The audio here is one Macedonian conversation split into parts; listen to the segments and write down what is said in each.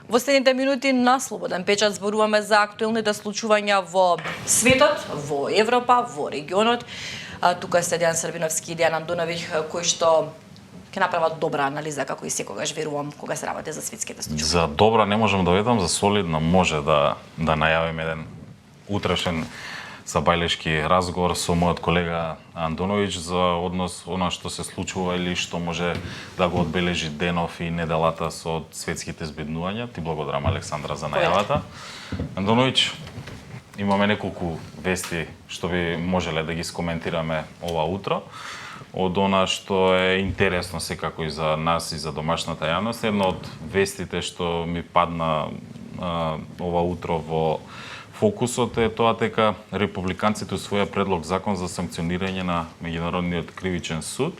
Во следните минути на Слободен печат зборуваме за актуелните случувања во светот, во Европа, во регионот. Тука се Дејан Србиновски и Дејан Андоновиќ кои што ќе направат добра анализа, како и секогаш верувам кога се работи за светските случаи. За добра не можам да ведам, за солидна може да најавим еден утрешен сабајлешки разговор со мојот колега Андоновиќ за однос она што се случува или што може да го одбележи денов и неделата со светските збеднувања. Ти благодарам, Александра, за најавата. Андоновиќ, имаме неколку вести што би можеле да ги скоментираме ова утро. Од она што е интересно секако и за нас и за домашната јавност. Една од вестите што ми падна ова утро во фокусот е тоа дека републиканците усвоја предлог закон за санкционирање на Меѓународниот кривичен суд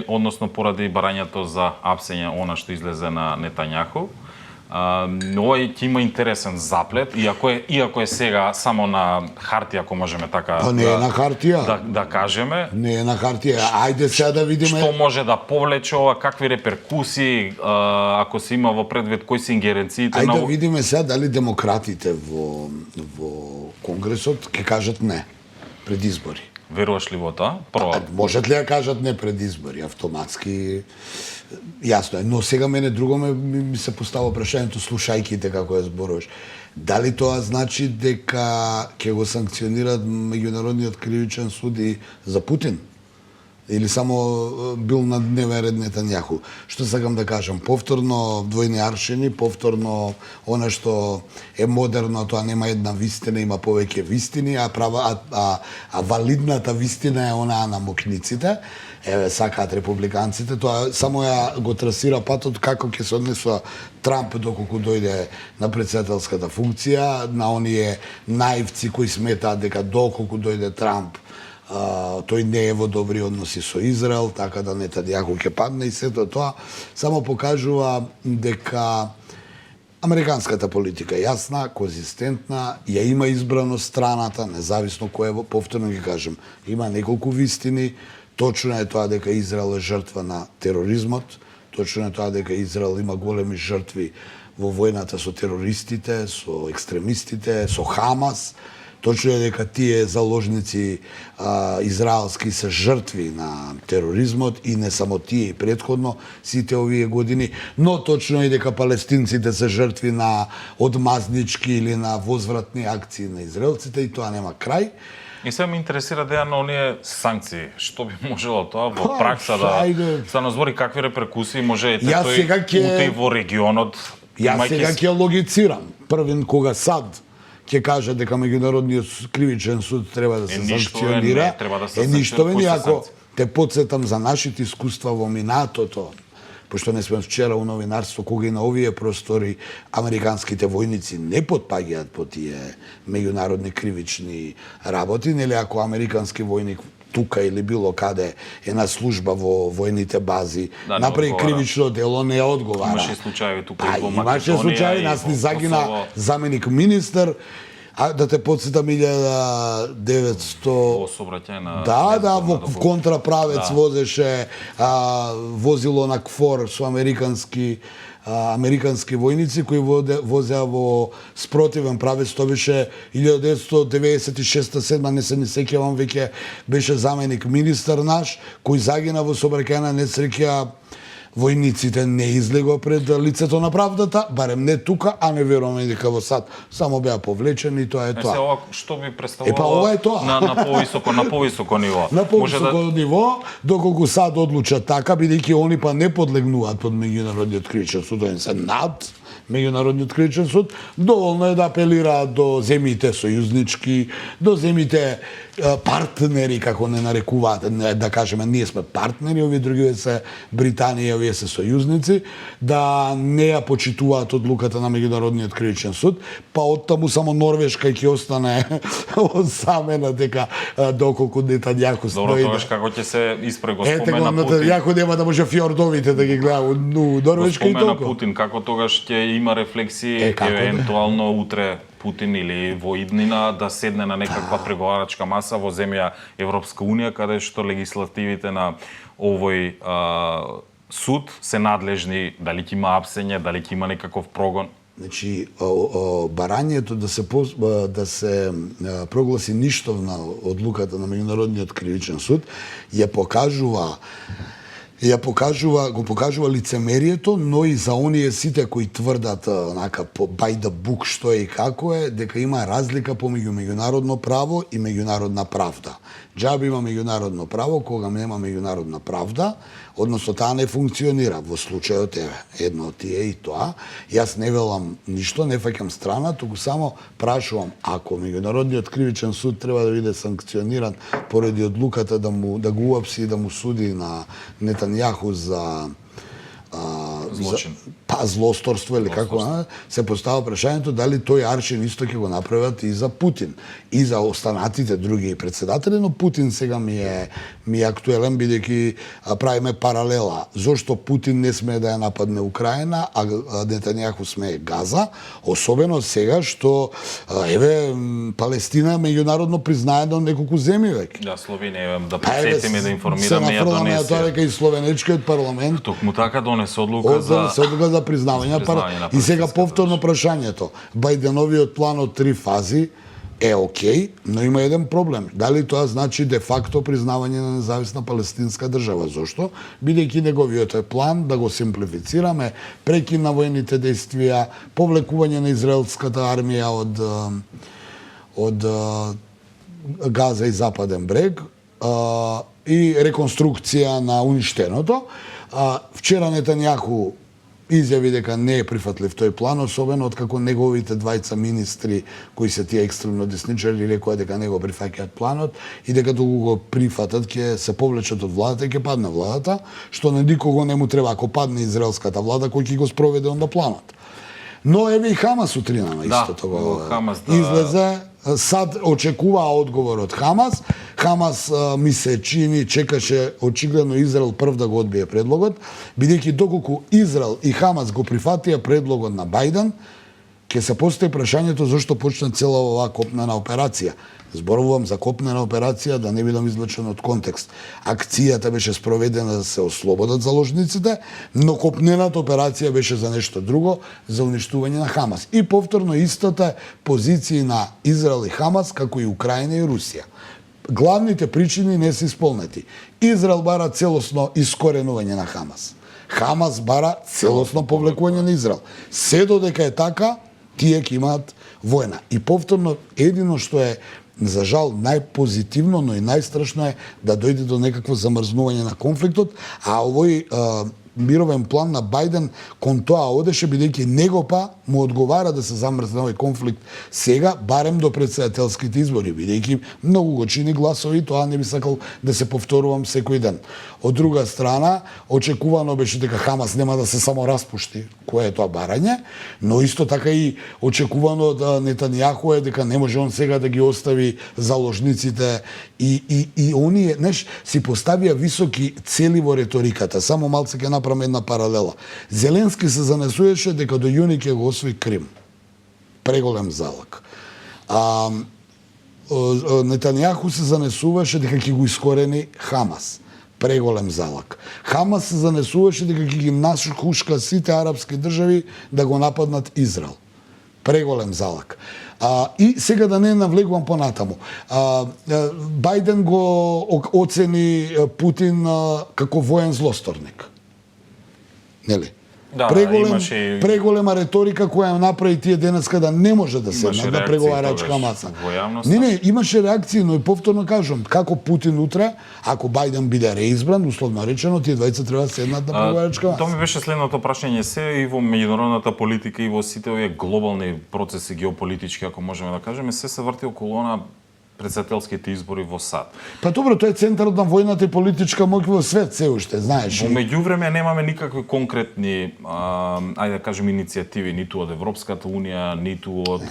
односно поради барањето за апсење она што излезе на Нетањаху. Овој ќе има интересен заплет, иако е сега само на хартија, ако можеме така не е на хартија. Да кажеме. Не е на хартија. Ајде сега да видиме што може да повлече ова, какви реперкусии, ако се има во предвид кои се ингеренциите на... Ајде да видиме сега дали демократите во Конгресот ќе кажат не пред избори. Веруваш ли во тоа? Можат ли да кажат не пред избори? Автоматски јасно е, но сега мене друго ми се постава прашањето слушајќи те како ја зборуваш. Дали тоа значи дека ќе го санкционираат Меѓународниот кривичен суд и за Путин? Или само бил на дневен ред Нетањаху? Што сакам да кажам? Повторно двојни аршини, повторно она што е модерно, тоа нема една вистина, има повеќе вистини, а валидната вистина е онаа на мокниците. Еве, сакаат републиканците, тоа само ја го трасира патот како ќе се однесува Трамп доколку дојде на претседателската функција, на оние наивци кои сметаат дека доколку дојде Трамп тој не е во добри односи со Израел, така да Нетањаху ќе падне и сето тоа само покажува дека американската политика е јасна, конзистентна, ја има избрано страната, независно кој е, повторно ги кажем, има неколку вистини. Точно е тоа дека Израел е жртва на тероризмот, точно е тоа дека Израел има големи жртви во војната со терористите, со екстремистите, со Хамас. Точно е дека тие заложници израелски се жртви на тероризмот и не само тие и претходно сите овие години, но точно е дека палестинците се жртви на одмазнички или на возвратни акции на израелците и тоа нема крај. И сега ме интересира Дејан на оние санкции. Што би можело тоа во пракса да се назбори, какви реперкусии може тој во регионот? Јас сега ќе логицирам. Првен кога САД ќе каже дека Меѓународниот кривичен суд треба да се санкционира, ништовен, ако те подсетам за нашите искуства во минатото, пошто не сме вчера у новинарство, кога и на овие простори американските војници не потпаѓаат по тие меѓународни кривични работи, нели ако американски војник тука или било каде е на служба во војните бази, направи кривично дело, не одговара. Имаше случаи тука и во Македонија. Имаше случаи, нас ни загина заменик министер, да те подсетам 1900... Во сообраќај на... Да, во контраправец возеше возило на КФОР со американски војници кои возеа во спротивен правец. Тоа беше 1996-7, не се не сеќавам, веќе беше заменик министер наш, кој загина во сообраќајна несреќа. Војниците не излегоа пред лицето на правдата, барем не тука, а не веруваме дека во САД само беа повлечени и тоа е тоа. Ова што би представувало ова е тоа. на повисоко ниво. На повисоко ниво, доколку САД одлучат така, бидејќи они па не подлегнуваат под Меѓународниот кривичен суд, они се над Меѓународниот кривичен суд, доволно е да апелираат до земјите сојузнички, до земјите партнери, како не нарекуваат, да кажеме, ние сме партнери, овие другиве се Британија, овие се сојузници, да не ја почитуваат одлуката на Меѓународниот кривичен суд, па оттаму само Норвешка ќе остане осамена дека доколку Нетањаху стои. Добро, тогаш како ќе се испре го спомена Путин. Јако нема да може фјордовите да ги гледа у Норвешка и толку. Путин, како тогаш ќе има рефлексии, евентуално утре Путин или во иднина да седне на некаква преговарачка маса во земја Европска унија, каде што легислативите на овој суд се надлежни, дали ќе има апсење, дали ќе има некаков прогон? Значи, барањето да се прогласи ништовна одлуката на Меѓународниот кривичен суд го покажува лицемерието, но и за оние сите кои тврдат онака по by the book што е и како е, дека има разлика помеѓу меѓународно право и меѓународна правда. Џаби има меѓународно право кога нема меѓународна правда, односно таа не функционира во случајот едно од тие и тоа. Јас не велам ништо, не фаќам страна, туку само прашувам ако меѓународниот кривичен суд треба да биде санкциониран поради одлуката да го уапси и да му суди на Нетањаху за злочин. Злосторство или како, се постава прашањето дали тој аршин исто ќе го направат и за Путин и за останатите други председатели, но Путин сега ми е актуелен бидејќи правиме паралела. Зошто Путин не смее да ја нападне Украина, а Нетањаху смее Газа, особено сега што Палестина е меѓународно признаена од неколку земји веќе. Да, Словенија да подсетиме да информираме ја донесе. Тоа дека и словенечкиот парламент токму така донесе одлука за признавање на и сега повторно прашањето. Бајденовиот план од 3 фази е окей, но има еден проблем. Дали тоа значи де факто признавање на независна палестинска држава? Зошто? Бидејќи неговиот план, да го симплифицираме, прекин на воените действија, повлекување на израелската армија од Газа и Западен брег и реконструкција на уништеното. Вчера Нетањаху изјави дека не е прифатлив тој план, особено откако неговите двајца министри, кои се тие екстремно десничари, рекоа дека не го прифаќаат планот и дека доколку го прифатат ќе се повлечат од владата и ќе падне владата, што на никого не му треба. Ако падне израелската влада, кој ќе го спроведе онда планот? Но еве и Хамас утрина на истото го излезе. Сад очекуваа одговор од Хамас. Хамас ми се чини, чекаше очигледно Израел прв да го одбие предлогот, бидејќи доколку Израел и Хамас го прифатија предлогот на Бајден, ќе се постои прашањето зошто почна цела оваа копнена операција. Зборувам за копнена операција, да не бидам извлечен од контекст. Акцијата беше спроведена да се ослободат заложниците, но копнената операција беше за нешто друго, за уништување на Хамас. И повторно истата позиции на Израел и Хамас, како и Украина и Русија. Главните причини не се исполнети. Израел бара целосно искоренување на Хамас. Хамас бара целосно повлекување на Израел. Се додека е така, тие ќе имаат војна. И повторно, едино што е за жал најпозитивно, но и најстрашно е да дојде до некакво замрзнување на конфликтот, а овој мировен план на Бајден кон тоа одеше, бидејќи него му одговара да се замрзне овој конфликт сега, барем до претседателските избори, бидејќи многу го чини гласови, тоа не би сакал да се повторувам секој ден. Од друга страна, очекувано беше дека Хамас нема да се само распушти, кое е тоа барање, но исто така и очекувано да Нетањаху е дека не може он сега да ги остави заложниците и оние, си поставија високи цели во реториката. Само малце ќе направам една паралела. Зеленски се занесуваше дека до јуни ќе го освои Крим. Преголем залог. Нетањаху се занесуваше дека ќе го искорени Хамас. Преголем залог. Хамас се занесуваше дека ќе ги нашхушка сите арапски држави да го нападнат Израел. Преголем залог. И сега да не навлегувам понатаму. Бајден го оцени Путин како воен злосторник. Нели? Да, преголема реторика која направи тие денеска да не може да седнат на преговарачка маса. Не, имаше реакции, но и повторно кажувам, како Путин утре, ако Бајден биде реизбран, условно речено, тие двајца треба да седнат на преговарачка маса. Тоа ми беше следното прашање. Се и во меѓународната политика и во сите овие глобални процеси геополитички, ако можеме да кажеме, се врти околу она претседателските избори во САД. Па добро, тоа е центарот на војната и политичка моќ во свет се уште, знаеш. Во меѓувреме немаме никакви конкретни, ајде да кажем, иницијативи ниту од Европската унија, ниту од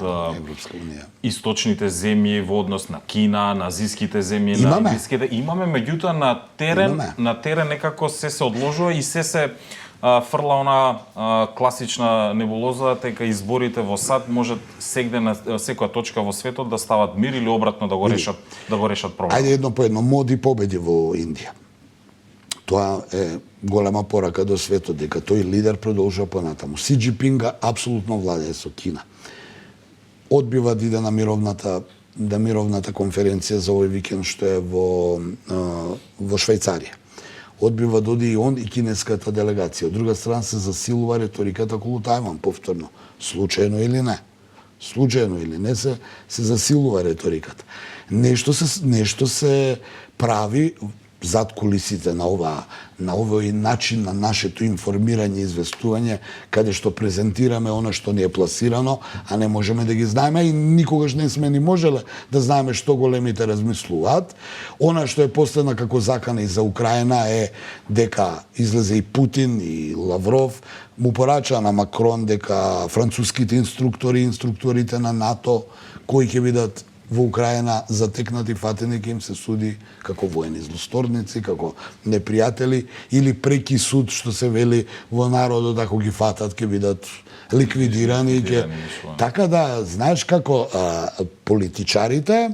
источните земји во однос на Кина, на азиските земји, на англиските. Имаме, меѓутоа на терен некако се одложува и се фрла она класична небулоза, дека изборите во САД можат сегде на секоја точка во светот да стават мир или обратно да го решат проблем. Ајде едно по едно, Моди победи во Индија. Тоа е голема порака до светот, дека тој лидер продолжува понатаму. Си Џипинга апсолутно владее со Кина. Одбива да иде на мировната конференција за овој викенд што е во Швајцарија. Одбива да оди и он и кинеската делегација. Од друга страна се засилува реториката околу Тајван повторно. Случајно или не? Случајно или не се засилува реториката. Нешто се прави зад кулисите на овој начин на нашето информирање и известување, каде што презентираме она што ни е пласирано, а не можеме да ги знаеме и никогаш не сме ни можеле да знаеме што големите размислуваат. Она што е последна како закана и за Украина е дека излезе и Путин и Лавров, му порача на Макрон дека француските инструкторите на НАТО, кои ќе бидат во Украина затекнати фатени, ќе им се суди како воени злосторници, како непријатели, или преки суд, што се вели во народот, ако ги фатат, ќе бидат ликвидирани. Така да, знаеш како политичарите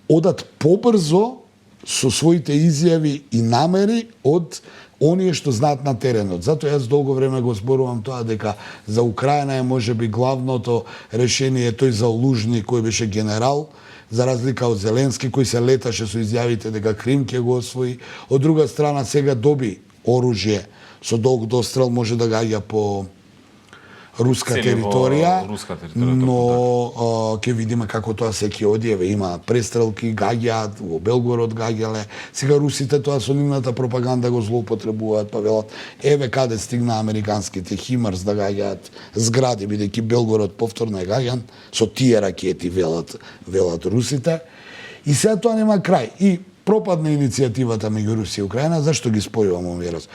одат побрзо со своите изјави и намери од оние што знаат на теренот. Затоа јас долго време го зборувам тоа дека за Украина е можеби главното решение тој Залужни кој беше генерал, за разлика од Зеленски кој се леташе со изјавите дека Крим ќе го освои. Од друга страна сега доби оружје со долг дострел, може да гаѓа по руска територија, но ќе видиме како тоа се ќе одјаве. Има престрелки, гаѓаат, во Белгород гаѓале. Сега русите тоа со нивната пропаганда го злоупотребуваат, па велат, еве каде стигна американските Химарс да гаѓаат згради, бидејќи Белгород повторно е гаѓан, со тие ракети, велат русите. И сега тоа нема крај. И пропадна иницијативата меѓу Русија и Украина, зашто ги спојувам овој раз?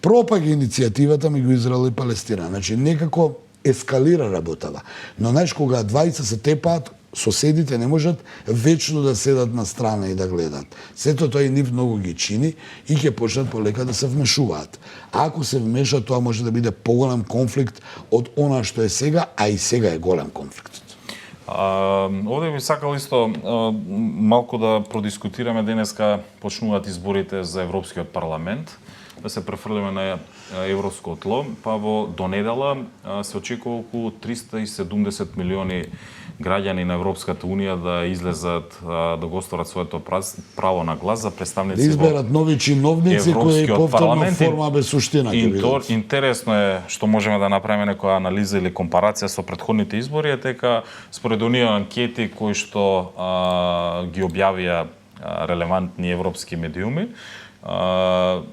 Пропаѓа иницијативата меѓу Израел и Палестина. Значи, некако ескалира работава. Но, знаеш, кога двајца се тепаат, соседите не можат вечно да седат на страна и да гледат. Сето тоа и нив многу ги чини и ќе почнат полека да се вмешуваат. А ако се вмешат, тоа може да биде поголем конфликт од она што е сега, а и сега е голем конфликт. Овде би сакал исто малку да продискутираме. Денеска почнуваат изборите за Европскиот парламент, да се префрлиме на европско тло, па до недела се очекува околу 370 милиони граѓани на Европската Унија да излезат да го осторат своето право на глас за представници да изберат нови чиновници кои повторно форма без суштина. Интересно е што можеме да направиме некоја анализа или компарација со претходните избори, е дека според оние анкети кои што ги објавија релевантни европски медиуми,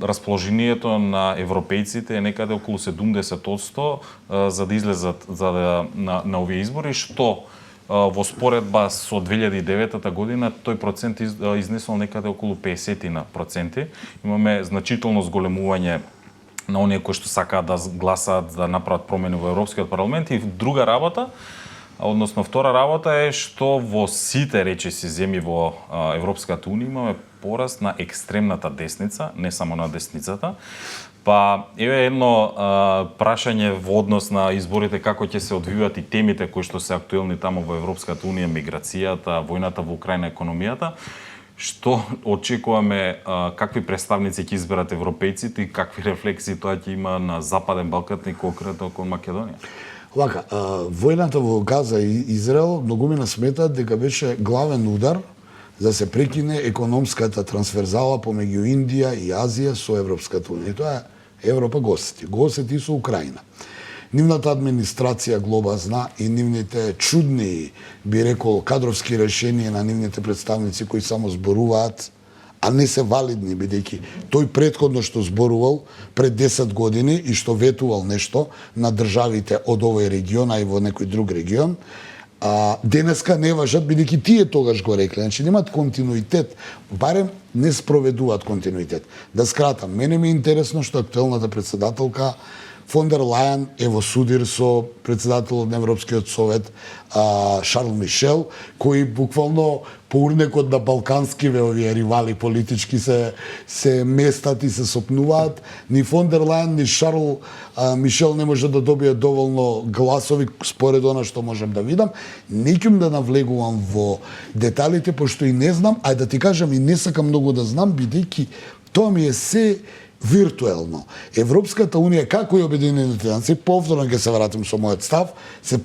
расположението на европејците е некаде околу 70% за да излезат на овие избори, што во споредба со 2009 година тој процент изнесол некаде околу 50%. Имаме значително зголемување на оние кои што сакаат да гласаат да направат промени во Европскиот парламент. И друга работа, односно втора работа е што во сите речиси земји во Европската Унија имаме пораст на екстремната десница, не само на десницата. Па еве едно прашање во однос на изборите, како ќе се одвиваат и темите кои што се актуелни таму во Европската Унија, миграцијата, војната во Украина, економијата. Што очекуваме, какви представници ќе изберат европејците и какви рефлексии тоа ќе има на Западен Балкан и конкретно кон Македонија? Вака, војната во Газа и Израел многумина сметаат дека беше главен удар за се прекине економската трансферзала помеѓу Индија и Азија со Европската Унија. Тоа е Европа го осети со Украина. Нивната администрација глобазна и нивните чудни, би рекол, кадровски решенија на нивните представници кои само зборуваат, а не се валидни, бидејќи тој претходно што зборувал пред 10 години и што ветувал нешто на државите од овој регион, а и во некој друг регион, денеска не важат, бидејќи тие тогаш го рекле. Значи немаат континуитет, барем не спроведуваат континуитет. Да скратам, мене ми е интересно што актуелната председателка фон дер Лајен е во судир со председателот на Европскиот совет Шарл Мишел, кои буквално по урнекот на балканскиве овие ривали политички се местат и се сопнуваат. Ни фон дер Лајен, ни Шарл Мишел не може да добие доволно гласови според она што можем да видам. Неќум да навлегувам во деталите, пошто и не знам, ај да ти кажам и не сакам многу да знам, бидејќи Тоа ми е се виртуелно. Европската унија, како и Обединените нации, повторно ќе се вратим со мојот став, се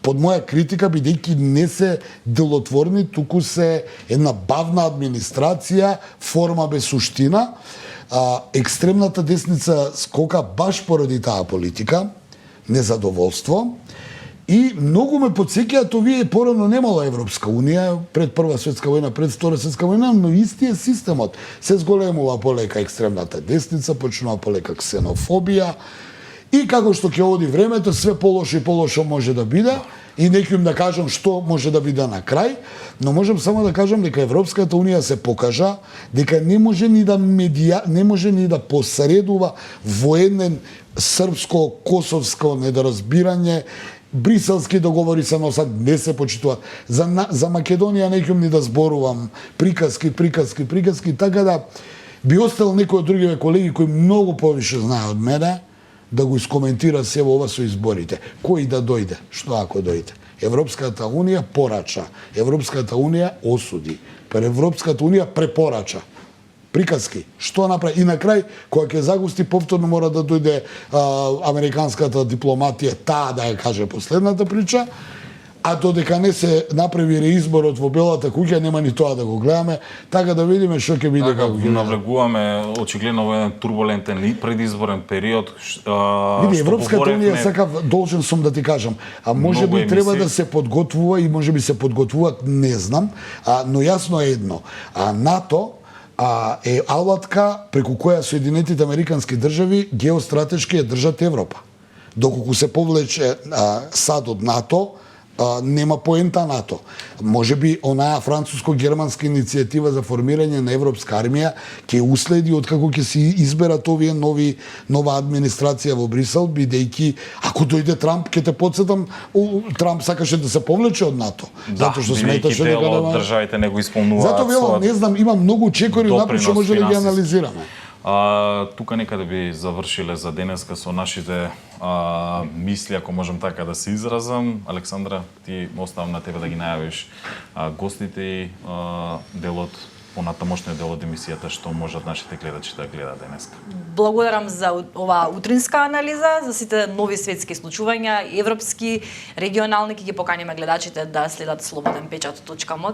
под моја критика, бидејќи не се делотворни, туку се една бавна администрација, форма без суштина. Екстремната десница скока баш поради таа политика, незадоволство. И многу ме потсеќаат, овие порано немала Европска унија, пред Прва светска војна, пред Втора светска војна, но истиот системот. Се зголемува полека екстремната десница, почнува полека ксенофобија, и како што ќе оди времето, све полошо и полошо може да биде, и некој им да кажам што може да биде на крај, но можам само да кажам дека Европската унија се покажа дека не може ни да не може ни да посредува военен српско-косовско недоразбирање. Бриселски договори се носат, не се почитуваат. За Македонија некој ни да зборувам приказки, така да би остал некој од другиве колеги кои многу повише знае од мене да го искоментира се во ова со изборите. Кој да дојде? Што ако дојде? Европската унија порача, Европската унија осуди, Европската унија препорача. Приказки. Што направи? И на крај, кога ќе загусти, повторно мора да дојде американската дипломатија, таа да ја каже последната прича, а додека не се направи реизборот во Белата куќа, нема ни тоа да го гледаме, така да видиме што ќе биде како ќе навлегуваме очигледно во еден турбулентен предизборен период. Види, Европската унија сакав, должен сум да ти кажам, а може би треба да се подготвува и може би се подготвуваат, не знам, но јасно е едно. НАТО е алатка преку која Соединетите Американски држави геостратешки ја држат Европа. Доколку се повлече САД од НАТО, нема поента НАТО. Може би онаа француско-германска иницијатива за формирање на европска армија ќе уследи откако ќе се изберат овие нова администрација во Брисел, бидејќи ако дојде Трамп, ќе те потсетам, Трамп сакаше да се повлече од НАТО, затоа што сметаше дека нема државите не го исполнуваат. Затоа велам, не знам, има многу чекори напред што може да ги анализираме. Тука некаде би завршиле за денеска со нашите мисли, ако можам така да се изразам. Александра, ти оставам на тебе да ги најавиш гостите и делот, понатамошниот дел од емисијата, што можат нашите гледачи да гледаат денеска. Благодарам за оваа утринска анализа, за сите нови светски случувања, европски, регионални, ќе ги поканиме гледачите да следат slobodnpečat.mk.